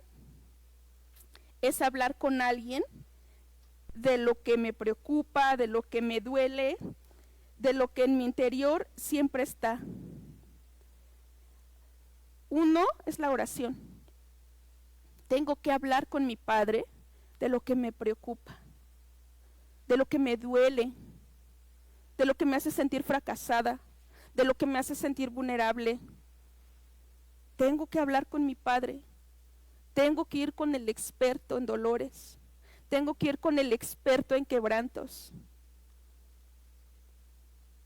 Speaker 1: es hablar con alguien de lo que me preocupa, de lo que me duele, de lo que en mi interior siempre está. Uno es la oración. Tengo que hablar con mi Padre de lo que me preocupa, de lo que me duele, de lo que me hace sentir fracasada, de lo que me hace sentir vulnerable. Tengo que hablar con mi Padre. Tengo que ir con el experto en dolores. Tengo que ir con el experto en quebrantos.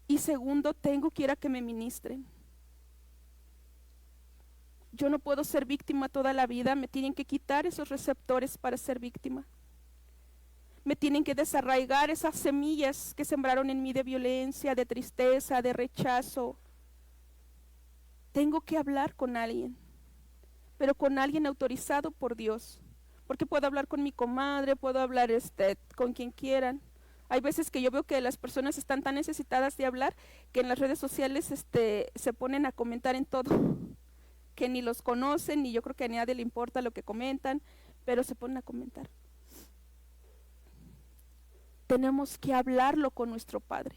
Speaker 1: Y segundo, tengo que ir a que me ministren. Yo no puedo ser víctima toda la vida, me tienen que quitar esos receptores para ser víctima. Me tienen que desarraigar esas semillas que sembraron en mí de violencia, de tristeza, de rechazo. Tengo que hablar con alguien, pero con alguien autorizado por Dios. Porque puedo hablar con mi comadre, puedo hablar con quien quieran. Hay veces que yo veo que las personas están tan necesitadas de hablar que en las redes sociales se ponen a comentar en todo, que ni los conocen, ni yo creo que a nadie le importa lo que comentan, pero se ponen a comentar. Tenemos que hablarlo con nuestro Padre,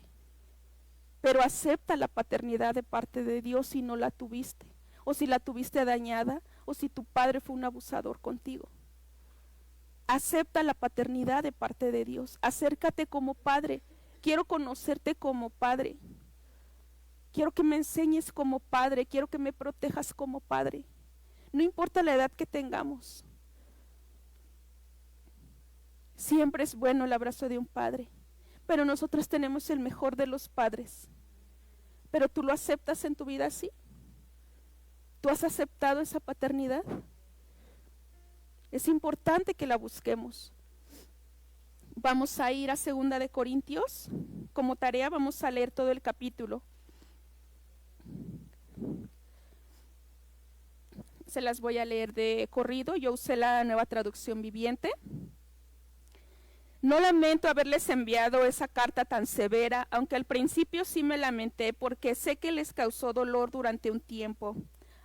Speaker 1: pero acepta la paternidad de parte de Dios si no la tuviste, o si la tuviste dañada, o si tu padre fue un abusador contigo. Acepta la paternidad de parte de Dios, acércate como padre, quiero conocerte como padre. Quiero que me enseñes como padre, quiero que me protejas como padre. No importa la edad que tengamos. Siempre es bueno el abrazo de un padre, pero nosotros tenemos el mejor de los padres. Pero tú lo aceptas en tu vida así. ¿Tú has aceptado esa paternidad? Es importante que la busquemos. Vamos a ir a 2 de Corintios. Como tarea vamos a leer todo el capítulo. Se las voy a leer de corrido. Yo usé la Nueva Traducción Viviente. No lamento haberles enviado esa carta tan severa, aunque al principio sí me lamenté porque sé que les causó dolor durante un tiempo.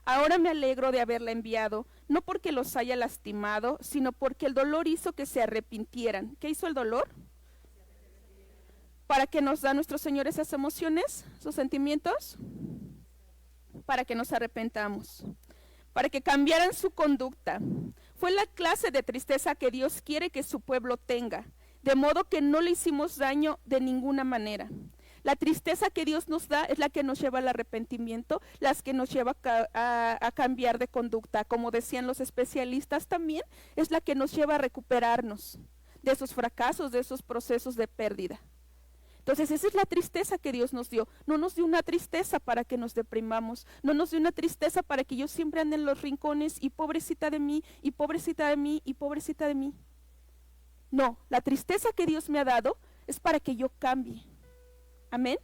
Speaker 1: Ahora me alegro de haberla enviado, no porque los haya lastimado, sino porque el dolor hizo que se arrepintieran. ¿Qué hizo el dolor? ¿Para qué nos da nuestro Señor esas emociones, sus sentimientos? Para que nos arrepentamos, para que cambiaran su conducta. Fue la clase de tristeza que Dios quiere que su pueblo tenga, de modo que no le hicimos daño de ninguna manera. La tristeza que Dios nos da es la que nos lleva al arrepentimiento, las que nos lleva a cambiar de conducta. Como decían los especialistas también, es la que nos lleva a recuperarnos de esos fracasos, de esos procesos de pérdida. Entonces esa es la tristeza que Dios nos dio. No nos dio una tristeza para que nos deprimamos. No nos dio una tristeza para que yo siempre ande en los rincones y pobrecita de mí, y pobrecita de mí, y pobrecita de mí. No, la tristeza que Dios me ha dado es para que yo cambie. Amén.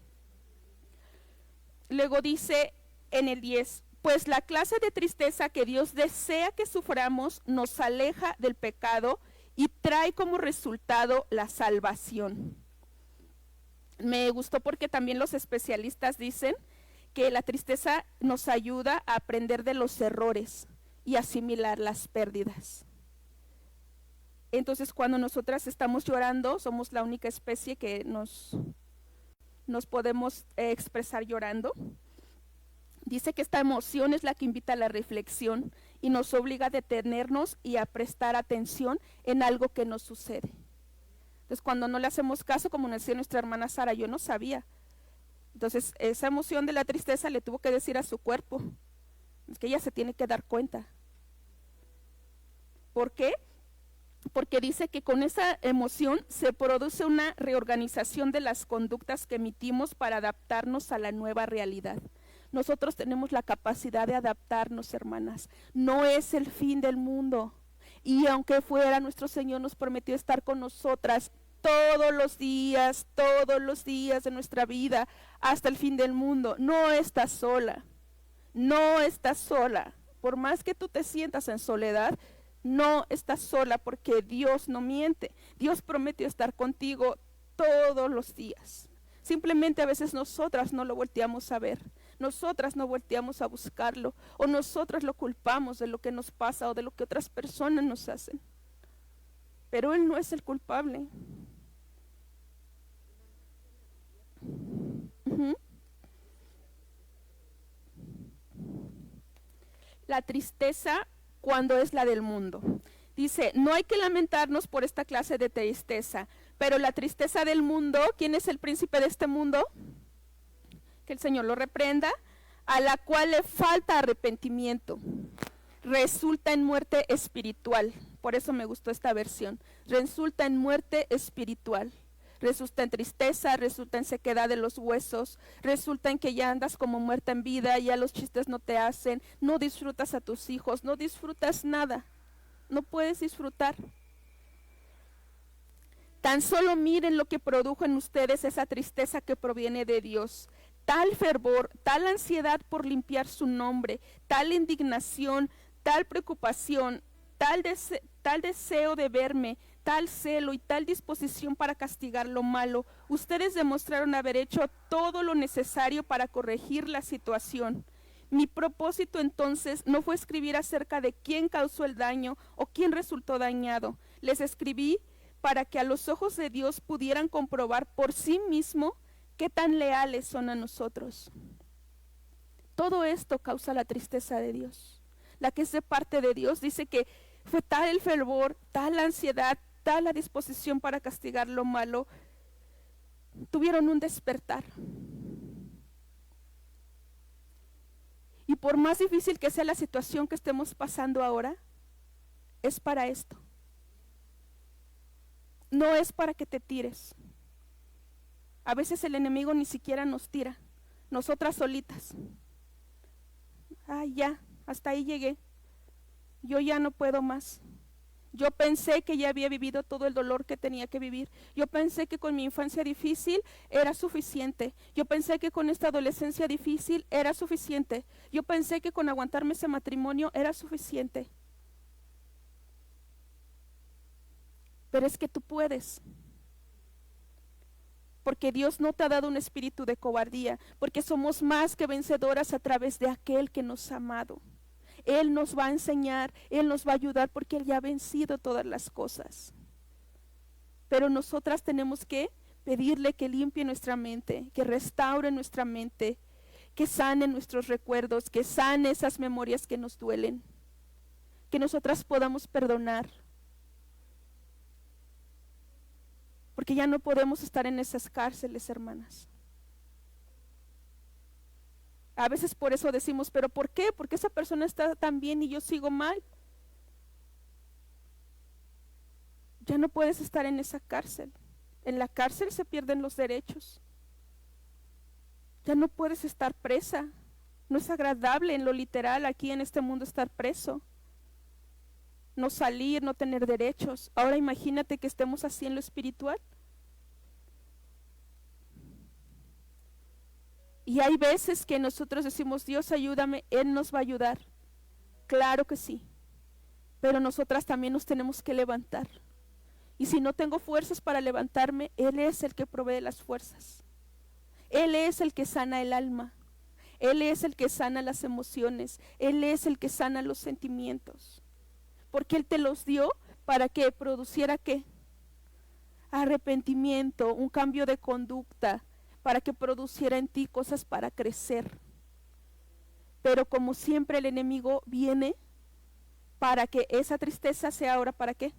Speaker 1: Luego dice en el 10, pues la clase de tristeza que Dios desea que suframos nos aleja del pecado y trae como resultado la salvación. Me gustó porque también los especialistas dicen que la tristeza nos ayuda a aprender de los errores y asimilar las pérdidas. Entonces, cuando nosotras estamos llorando, somos la única especie que nos podemos expresar llorando. Dice que esta emoción es la que invita a la reflexión y nos obliga a detenernos y a prestar atención en algo que nos sucede. Entonces, cuando no le hacemos caso, como nos decía nuestra hermana Sara, yo no sabía. Entonces, esa emoción de la tristeza le tuvo que decir a su cuerpo, es que ella se tiene que dar cuenta. ¿Por qué? Porque dice que con esa emoción se produce una reorganización de las conductas que emitimos para adaptarnos a la nueva realidad. Nosotros tenemos la capacidad de adaptarnos, hermanas. No es el fin del mundo. Y aunque fuera, nuestro Señor nos prometió estar con nosotras todos los días de nuestra vida, hasta el fin del mundo. No estás sola. No estás sola. Por más que tú te sientas en soledad, no estás sola, porque Dios no miente. Dios prometió estar contigo todos los días. Simplemente a veces nosotras no lo volteamos a ver. Nosotras no volteamos a buscarlo, o nosotras lo culpamos de lo que nos pasa o de lo que otras personas nos hacen. Pero Él no es el culpable. La tristeza cuando es la del mundo. Dice, no hay que lamentarnos por esta clase de tristeza, pero la tristeza del mundo, ¿quién es el príncipe de este mundo? Que el Señor lo reprenda, a la cual le falta arrepentimiento, resulta en muerte espiritual. Por eso me gustó esta versión. Resulta en muerte espiritual. Resulta en tristeza, resulta en sequedad de los huesos, resulta en que ya andas como muerta en vida, ya los chistes no te hacen, no disfrutas a tus hijos, no disfrutas nada, no puedes disfrutar. Tan solo miren lo que produjo en ustedes esa tristeza que proviene de Dios. Tal fervor, tal ansiedad por limpiar su nombre, tal indignación, tal preocupación, tal deseo de verme, tal celo y tal disposición para castigar lo malo. Ustedes demostraron haber hecho todo lo necesario para corregir la situación. Mi propósito entonces no fue escribir acerca de quién causó el daño o quién resultó dañado. Les escribí para que a los ojos de Dios pudieran comprobar por sí mismo qué tan leales son a nosotros. Todo esto causa la tristeza de Dios. La que es de parte de Dios dice que fue tal el fervor, tal la ansiedad, tal la disposición para castigar lo malo. Tuvieron un despertar. Y por más difícil que sea la situación que estemos pasando ahora, es para esto. No es para que te tires. A veces el enemigo ni siquiera nos tira, nosotras solitas. Ay, ya, hasta ahí llegué. Yo ya no puedo más. Yo pensé que ya había vivido todo el dolor que tenía que vivir. Yo pensé que con mi infancia difícil era suficiente. Yo pensé que con esta adolescencia difícil era suficiente. Yo pensé que con aguantarme ese matrimonio era suficiente. Pero es que tú puedes. Porque Dios no te ha dado un espíritu de cobardía, porque somos más que vencedoras a través de aquel que nos ha amado. Él nos va a enseñar, Él nos va a ayudar, porque Él ya ha vencido todas las cosas. Pero nosotras tenemos que pedirle que limpie nuestra mente, que restaure nuestra mente, que sane nuestros recuerdos, que sane esas memorias que nos duelen, que nosotras podamos perdonar, porque ya no podemos estar en esas cárceles, hermanas. A veces por eso decimos, ¿pero por qué? Porque esa persona está tan bien y yo sigo mal. Ya no puedes estar en esa cárcel. En la cárcel se pierden los derechos. Ya no puedes estar presa. No es agradable en lo literal aquí en este mundo estar preso. No salir, no tener derechos. Ahora imagínate que estemos así en lo espiritual. Y hay veces que nosotros decimos, Dios ayúdame, Él nos va a ayudar. Claro que sí. Pero nosotras también nos tenemos que levantar. Y si no tengo fuerzas para levantarme, Él es el que provee las fuerzas. Él es el que sana el alma. Él es el que sana las emociones. Él es el que sana los sentimientos. Porque Él te los dio para que produciera ¿qué? Arrepentimiento, un cambio de conducta, para que produciera en ti cosas para crecer. Pero como siempre el enemigo viene para que esa tristeza sea ahora ¿para qué?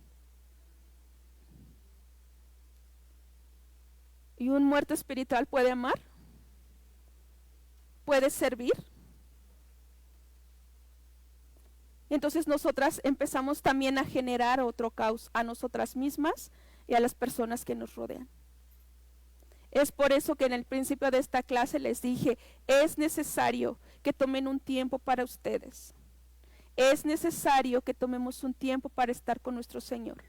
Speaker 1: ¿Y un muerto espiritual puede amar? ¿Puede servir? Entonces nosotras empezamos también a generar otro caos a nosotras mismas y a las personas que nos rodean. Es por eso que en el principio de esta clase les dije, es necesario que tomen un tiempo para ustedes. Es necesario que tomemos un tiempo para estar con nuestro Señor.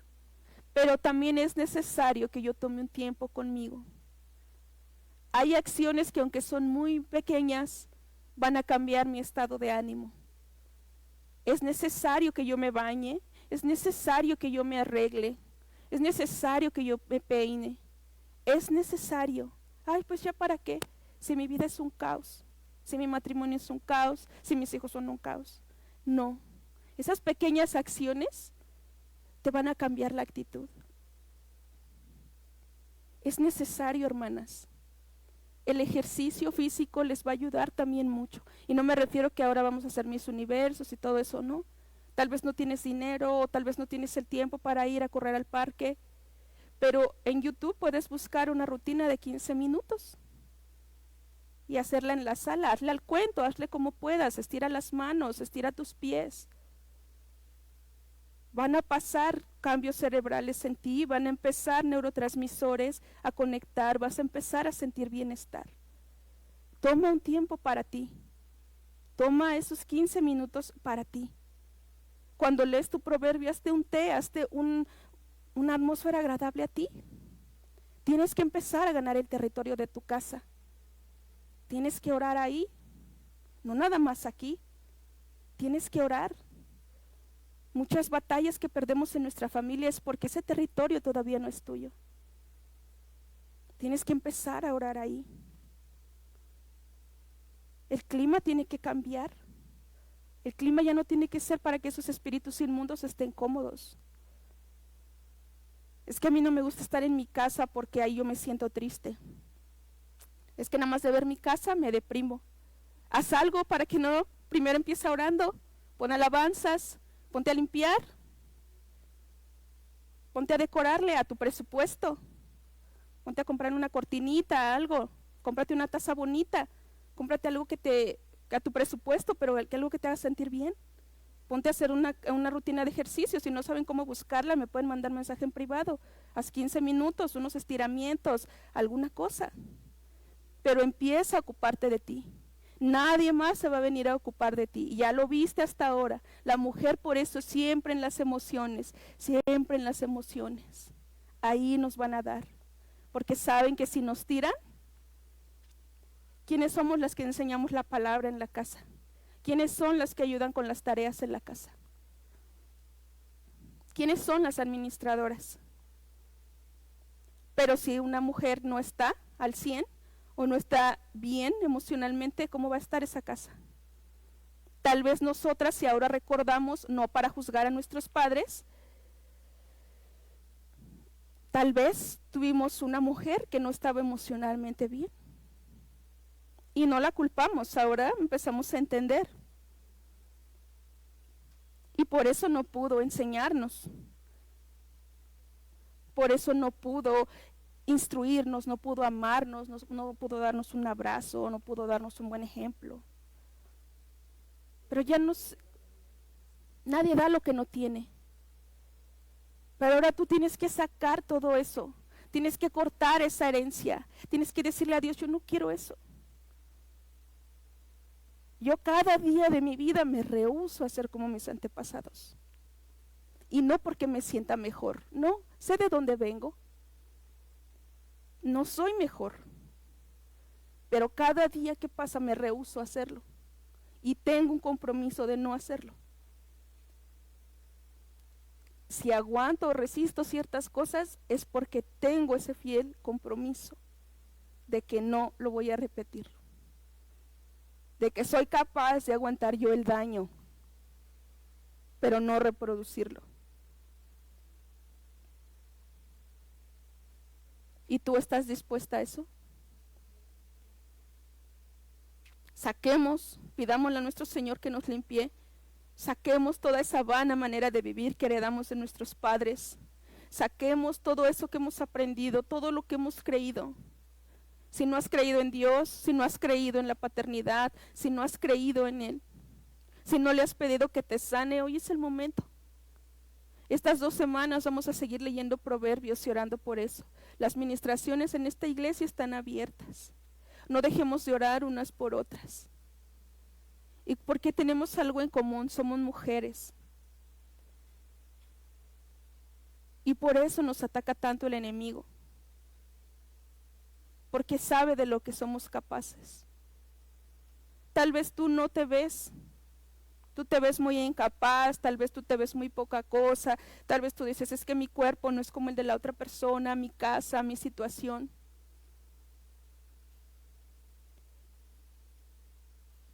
Speaker 1: Pero también es necesario que yo tome un tiempo conmigo. Hay acciones que aunque son muy pequeñas, van a cambiar mi estado de ánimo. Es necesario que yo me bañe, es necesario que yo me arregle, es necesario que yo me peine. Es necesario. Ay, pues ya para qué, si mi vida es un caos, si mi matrimonio es un caos, si mis hijos son un caos. No, esas pequeñas acciones te van a cambiar la actitud. Es necesario, hermanas. El ejercicio físico les va a ayudar también mucho. Y no me refiero que ahora vamos a hacer mis universos y todo eso, ¿no? Tal vez no tienes dinero o tal vez no tienes el tiempo para ir a correr al parque. Pero en YouTube puedes buscar una rutina de 15 minutos y hacerla en la sala. Hazle al cuento, hazle como puedas, estira las manos, estira tus pies. Van a pasar cambios cerebrales en ti, van a empezar neurotransmisores a conectar, vas a empezar a sentir bienestar. Toma un tiempo para ti. Toma esos 15 minutos para ti. Cuando lees tu proverbio, hazte un té, hazte una atmósfera agradable a ti. Tienes que empezar a ganar el territorio de tu casa. Tienes que orar ahí, no nada más aquí. Tienes que orar. Muchas batallas que perdemos en nuestra familia es porque ese territorio todavía no es tuyo. Tienes que empezar a orar ahí. El clima tiene que cambiar. El clima ya no tiene que ser para que esos espíritus inmundos estén cómodos. Es que a mí no me gusta estar en mi casa porque ahí yo me siento triste. Es que nada más de ver mi casa me deprimo. Haz algo para que no primero empiece orando. Pon alabanzas, ponte a limpiar, ponte a decorarle a tu presupuesto, ponte a comprar una cortinita, algo, cómprate una taza bonita, cómprate algo que a tu presupuesto, pero que algo que te haga sentir bien. Ponte a hacer una rutina de ejercicio. Si no saben cómo buscarla, me pueden mandar mensaje en privado. Haz 15 minutos, unos estiramientos, alguna cosa. Pero empieza a ocuparte de ti. Nadie más se va a venir a ocupar de ti. Ya lo viste hasta ahora. La mujer por eso siempre en las emociones, siempre en las emociones. Ahí nos van a dar. Porque saben que si nos tiran, ¿quiénes somos las que enseñamos la palabra en la casa? ¿Quiénes son las que ayudan con las tareas en la casa? ¿Quiénes son las administradoras? Pero si una mujer no está al 100 o no está bien emocionalmente, ¿cómo va a estar esa casa? Tal vez nosotras, si ahora recordamos, no para juzgar a nuestros padres, Tal vez tuvimos una mujer que no estaba emocionalmente bien. Y no la culpamos, ahora empezamos a entender. Y por eso no pudo enseñarnos. Por eso no pudo instruirnos, no pudo amarnos, no pudo darnos un abrazo, no pudo darnos un buen ejemplo. Pero ya nadie da lo que no tiene. Pero ahora tú tienes que sacar todo eso. Tienes que cortar esa herencia. Tienes que decirle a Dios, yo no quiero eso. Yo cada día de mi vida me rehúso a ser como mis antepasados. Y no porque me sienta mejor. No, sé de dónde vengo. No soy mejor. Pero cada día que pasa me rehúso a hacerlo. Y tengo un compromiso de no hacerlo. Si aguanto o resisto ciertas cosas es porque tengo ese fiel compromiso de que no lo voy a repetir, de que soy capaz de aguantar yo el daño, pero no reproducirlo. ¿Y tú estás dispuesta a eso? Saquemos, pidámosle a nuestro Señor que nos limpie. Saquemos toda esa vana manera de vivir que heredamos de nuestros padres. Saquemos todo eso que hemos aprendido, todo lo que hemos creído. Si no has creído en Dios, si no has creído en la paternidad, si no has creído en Él, si no le has pedido que te sane, hoy es el momento. Estas 2 semanas vamos a seguir leyendo Proverbios y orando por eso. Las ministraciones en esta iglesia están abiertas. No dejemos de orar unas por otras. Y porque tenemos algo en común, somos mujeres. Y por eso nos ataca tanto el enemigo. Porque sabe de lo que somos capaces. Tal vez tú no te ves, tú te ves muy incapaz, tal vez tú te ves muy poca cosa, tal vez tú dices, es que mi cuerpo no es como el de la otra persona, mi casa, mi situación.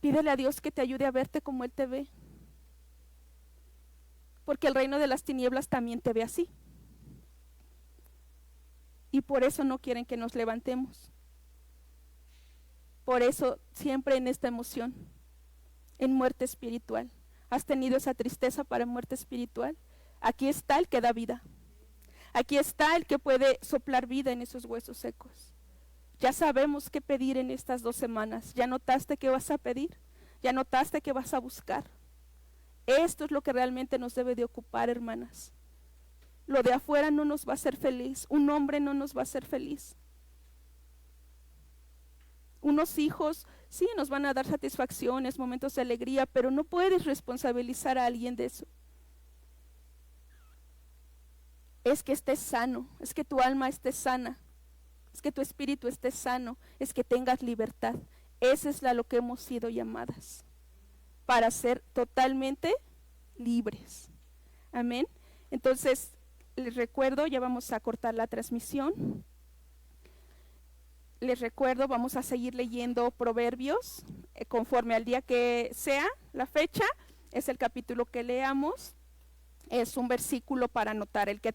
Speaker 1: Pídele a Dios que te ayude a verte como Él te ve. Porque el reino de las tinieblas también te ve así. Y por eso no quieren que nos levantemos. Por eso siempre en esta emoción, en muerte espiritual. ¿Has tenido esa tristeza para muerte espiritual? Aquí está el que da vida. Aquí está el que puede soplar vida en esos huesos secos. Ya sabemos qué pedir en estas 2 semanas. ¿Ya notaste qué vas a pedir? ¿Ya notaste qué vas a buscar? Esto es lo que realmente nos debe de ocupar, hermanas. Lo de afuera no nos va a hacer feliz. Un hombre no nos va a hacer feliz. Unos hijos, sí, nos van a dar satisfacciones, momentos de alegría, pero no puedes responsabilizar a alguien de eso. Es que estés sano, es que tu alma esté sana. Es que tu espíritu esté sano, es que tengas libertad. Esa es lo que hemos sido llamadas, para ser totalmente libres. Amén. Entonces, les recuerdo, ya vamos a cortar la transmisión. Les recuerdo, vamos a seguir leyendo Proverbios, conforme al día que sea la fecha, es el capítulo que leamos, es un versículo para anotar el que